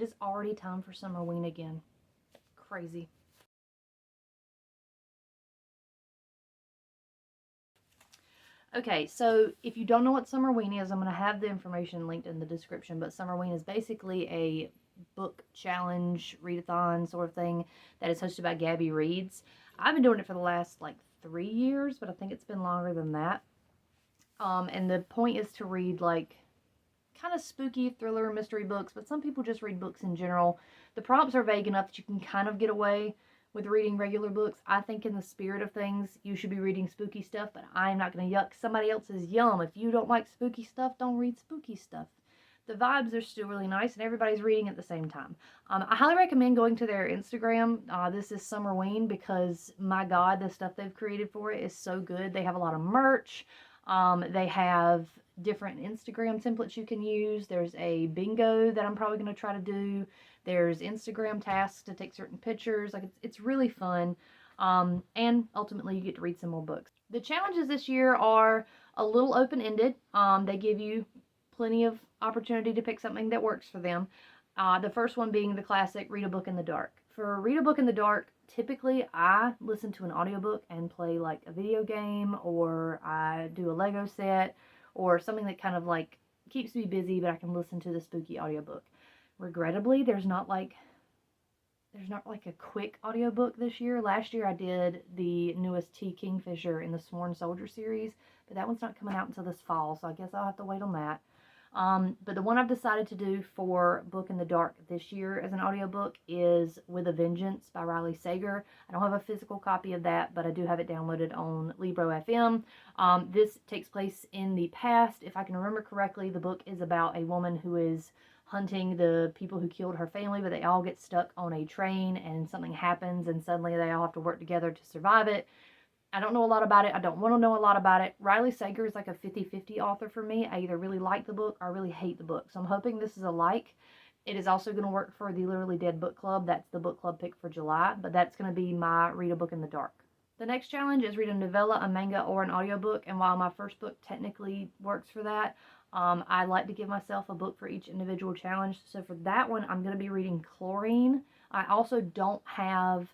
It is already time for Summerween again. Crazy. Okay, so if you don't know what Summerween is, I'm going to have the information linked in the description, but Summerween is basically a book challenge, readathon sort of thing that is hosted by Gabby Reads. I've been doing it for the last, like, 3 years, but I think it's been longer than that. And the point is to read, like, kind of spooky thriller mystery books, but some people just read books in general. The prompts are vague enough that you can kind of get away with reading regular books. I think in the spirit of things, you should be reading spooky stuff, but I'm not going to yuck somebody else's yum. If you don't like spooky stuff, don't read spooky stuff. The vibes are still really nice, and everybody's reading at the same time. I highly recommend going to their Instagram. This is Summerween, because, my God, the stuff they've created for it is so good. They have a lot of merch. They have different Instagram templates you can use. There's a bingo that I'm probably going to try to do. There's Instagram tasks to take certain pictures. Like, it's really fun. And ultimately you get to read some more books. The challenges this year are a little open-ended. They give you plenty of opportunity to pick something that works for them. The first one being the classic read a book in the dark. For read a book in the dark, typically I listen to an audiobook and play like a video game, or I do a Lego set, or something that kind of like keeps me busy, but I can listen to the spooky audiobook. Regrettably, there's not like a quick audiobook this year. Last year I did the newest T. Kingfisher in the Sworn Soldier series, but that one's not coming out until this fall, so I guess I'll have to wait on that. But the one I've decided to do for Book in the Dark this year as an audiobook is With a Vengeance by Riley Sager. I don't have a physical copy of that, but I do have it downloaded on Libro FM. This takes place in the past. If I can remember correctly, the book is about a woman who is hunting the people who killed her family, but they all get stuck on a train and something happens and suddenly they all have to work together to survive it. I don't know a lot about it. I don't want to know a lot about it. Riley Sager is like a 50-50 author for me. I either really like the book or I really hate the book. So I'm hoping this is a like. It is also going to work for the Literally Dead book club. That's the book club pick for July, but that's going to be my read a book in the dark. The next challenge is read a novella, a manga, or an audiobook. And while my first book technically works for that, I like to give myself a book for each individual challenge. So for that one, I'm going to be reading Chlorine. I also don't have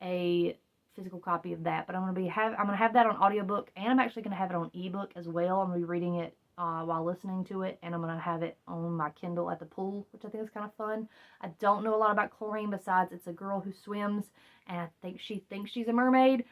a physical copy of that, but I'm gonna have that on audiobook, and I'm actually gonna have it on ebook as well. I'm gonna be reading it while listening to it, and I'm gonna have it on my Kindle at the pool, which I think is kind of fun. I don't know a lot about Chlorine besides it's a girl who swims, and I think she thinks she's a mermaid.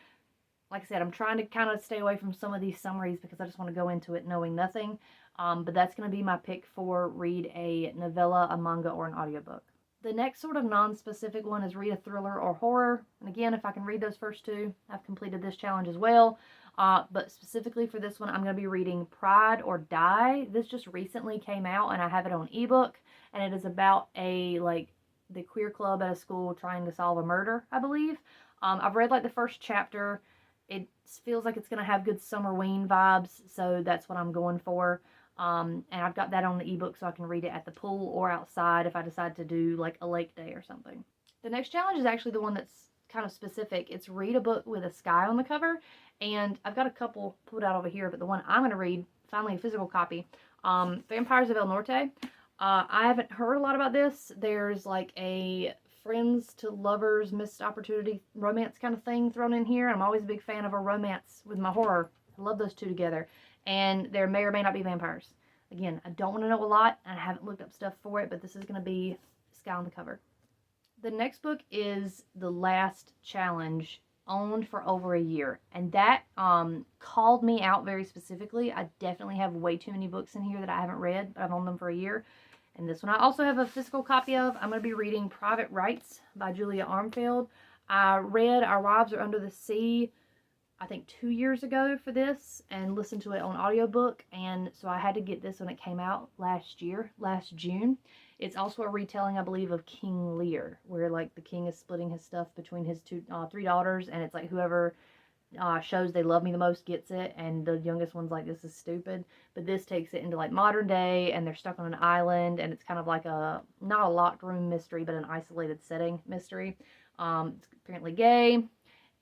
Like I said, I'm trying to kind of stay away from some of these summaries because I just want to go into it knowing nothing. But that's going to be my pick for read a novella, a manga, or an audiobook. The next sort of non-specific one is read a thriller or horror. And again, if I can read those first two, I've completed this challenge as well. But specifically for this one, I'm going to be reading Pride or Die. This just recently came out and I have it on ebook. And it is about the queer club at a school trying to solve a murder, I believe. I've read like the first chapter. It feels like it's going to have good Summerween vibes, so that's what I'm going for. And I've got that on the ebook so I can read it at the pool or outside if I decide to do like a lake day or something. The next challenge is actually the one that's kind of specific. It's read a book with a sky on the cover, and I've got a couple put out over here, but the one I'm going to read, finally a physical copy, Vampires of El Norte. I haven't heard a lot about this. There's like a friends to lovers, missed opportunity romance kind of thing thrown in here. I'm always a big fan of a romance with my horror. I love those two together. And there may or may not be vampires. Again, I don't want to know a lot, and I haven't looked up stuff for it, but this is going to be sky on the cover. The next book is The Last Challenge, owned for over a year, and that called me out very specifically. I definitely have way too many books in here that I haven't read, but I've owned them for a year. And this one I also have a physical copy of. I'm going to be reading Private Rights by Julia Armfield. I read Our Wives Are Under the Sea, I think 2 years ago for this, and listened to it on audiobook, and so I had to get this when it came out last June. It's also a retelling, I believe, of King Lear, where like the king is splitting his stuff between his three daughters, and it's like whoever shows they love me the most gets it, and the youngest one's like, this is stupid. But this takes it into like modern day, and they're stuck on an island, and it's kind of like not a locked room mystery, but an isolated setting mystery. It's apparently gay.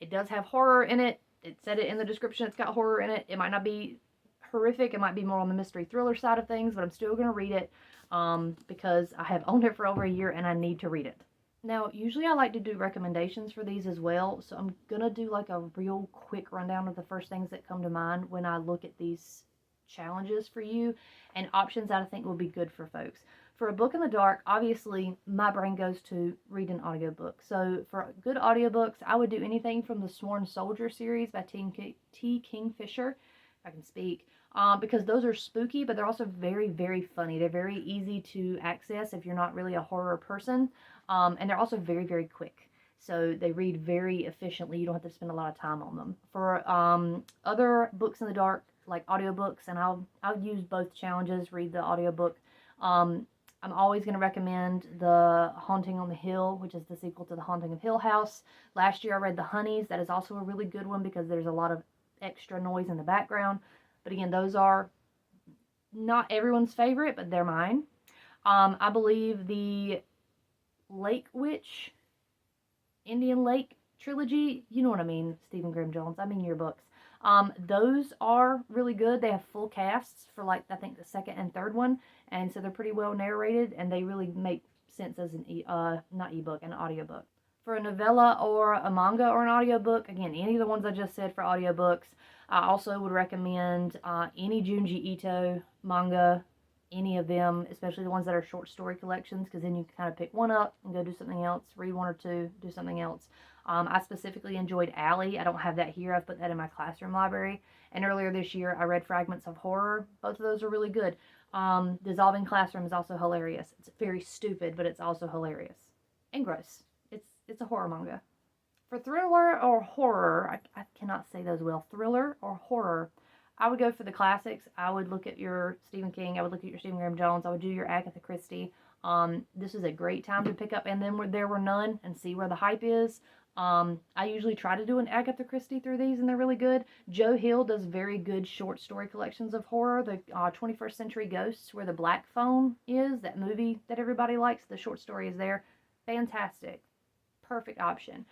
It does have horror in it. It said it in the description, it's got horror in it. It might not be horrific, it might be more on the mystery thriller side of things, but I'm still going to read it. because I have owned it for over a year and I need to read it. Now, usually I like to do recommendations for these as well, so I'm gonna do like a real quick rundown of the first things that come to mind when I look at these challenges for you and options that I think will be good for folks. For a book in the dark, obviously my brain goes to read an audiobook. So for good audiobooks, I would do anything from the Sworn Soldier series by T. Kingfisher, if I can speak, because those are spooky, but they're also very, very funny. They're very easy to access if you're not really a horror person. And they're also very, very quick. So they read very efficiently. You don't have to spend a lot of time on them. For other books in the dark, like audiobooks, and I'll use both challenges, read the audiobook. I'm always going to recommend The Haunting on the Hill, which is the sequel to The Haunting of Hill House. Last year I read The Honeys. That is also a really good one because there's a lot of extra noise in the background. But again, those are not everyone's favorite, but they're mine. I believe the Lake Witch, Indian Lake trilogy, you know what I mean, Stephen Graham Jones, I mean your books. Those are really good. They have full casts for like, I think the second and third one, and so they're pretty well narrated, and they really make sense as an not ebook, an audiobook. For a novella or a manga or an audiobook, again, any of the ones I just said for audiobooks, I also would recommend any Junji Ito manga, any of them, especially the ones that are short story collections, because then you can kind of pick one up and go do something else, read one or two, do something else. I specifically enjoyed Alley. I don't have that here. I've put that in my classroom library. And earlier this year, I read Fragments of Horror. Both of those are really good. Dissolving Classroom is also hilarious. It's very stupid, but it's also hilarious. And gross. It's a horror manga. For thriller or horror, I cannot say those well. Thriller or horror, I would go for the classics. I would look at your Stephen King. I would look at your Stephen Graham Jones. I would do your Agatha Christie. This is a great time to pick up And Then There Were None and see where the hype is. I usually try to do an Agatha Christie through these, and they're really good. Joe Hill does very good short story collections of horror. The 21st Century Ghosts, where the black phone is, that movie that everybody likes, the short story is there. Fantastic. Perfect option.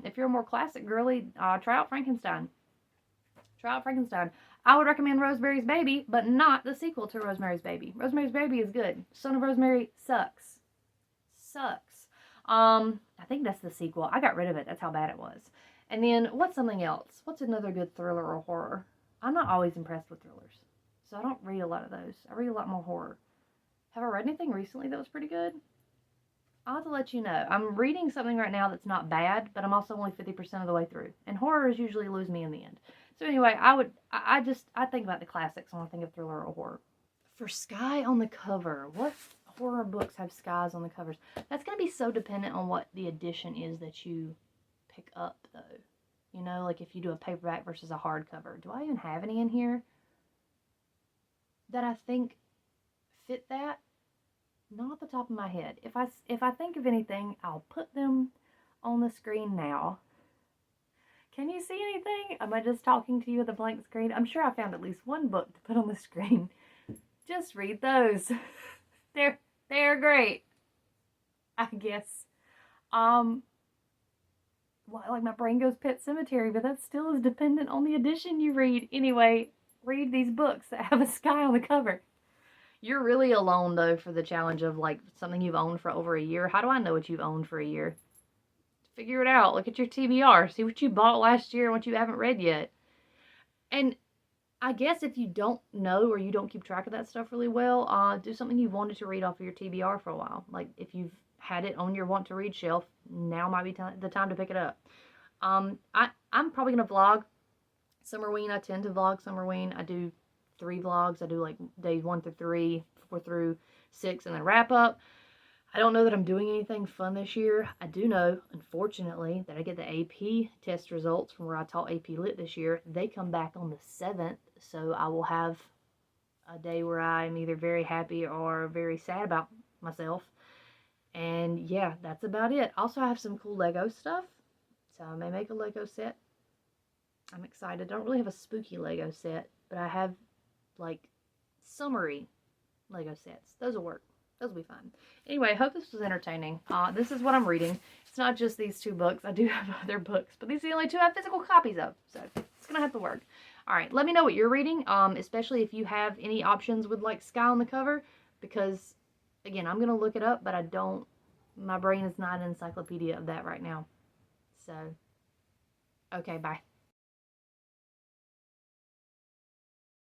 If you're a more classic girly, try out Frankenstein. I would recommend Rosemary's Baby, but not the sequel to Rosemary's Baby. Rosemary's Baby is good. Son of Rosemary sucks. I think that's the sequel. I got rid of it. That's how bad it was. And then, what's something else? What's another good thriller or horror? I'm not always impressed with thrillers, so I don't read a lot of those. I read a lot more horror. Have I read anything recently that was pretty good? I'll have to let you know. I'm reading something right now that's not bad, but I'm also only 50% of the way through. And horrors usually lose me in the end. So anyway, I think about the classics when I think of thriller or horror. For sky on the cover, what horror books have skies on the covers? That's going to be so dependent on what the edition is that you pick up, though. You know, like if you do a paperback versus a hardcover. Do I even have any in here that I think fit that? Not off the top of my head. If I think of anything, I'll put them on the screen now. Can you see anything? Am I just talking to you with a blank screen? I'm sure I found at least one book to put on the screen. Just read those. They're great, I guess. Like my brain goes Pet Cemetery, but that still is dependent on the edition you read. Anyway, read these books that have a sky on the cover. You're really alone, though, for the challenge of, like, something you've owned for over a year. How do I know what you've owned for a year? Figure it out. Look at your TBR. See what you bought last year and what you haven't read yet. And I guess if you don't know or you don't keep track of that stuff really well, do something you've wanted to read off of your TBR for a while. Like, if you've had it on your want-to-read shelf, now might be the time to pick it up. I'm probably going to vlog Summerween. I tend to vlog Summerween. I do 3 vlogs. I do like days 1 through 3, 4 through 6, and then wrap up. I don't know that I'm doing anything fun this year. I do know, unfortunately, that I get the AP test results from where I taught AP Lit this year. They come back on the 7th, so I will have a day where I'm either very happy or very sad about myself. And yeah, that's about it. Also, I have some cool Lego stuff, so I may make a Lego set. I'm excited. I don't really have a spooky Lego set, but I have like summery Lego sets. Those will work. Those will be fun. Anyway, I hope this was entertaining. This is what I'm reading. It's not just these 2 books. I do have other books, but these are the only 2 I have physical copies of, so it's gonna have to work. All right, let me know what you're reading, especially if you have any options with like sky on the cover, because Again, I'm going to look it up, but I don't, my brain is not an encyclopedia of that right now. So, okay, bye.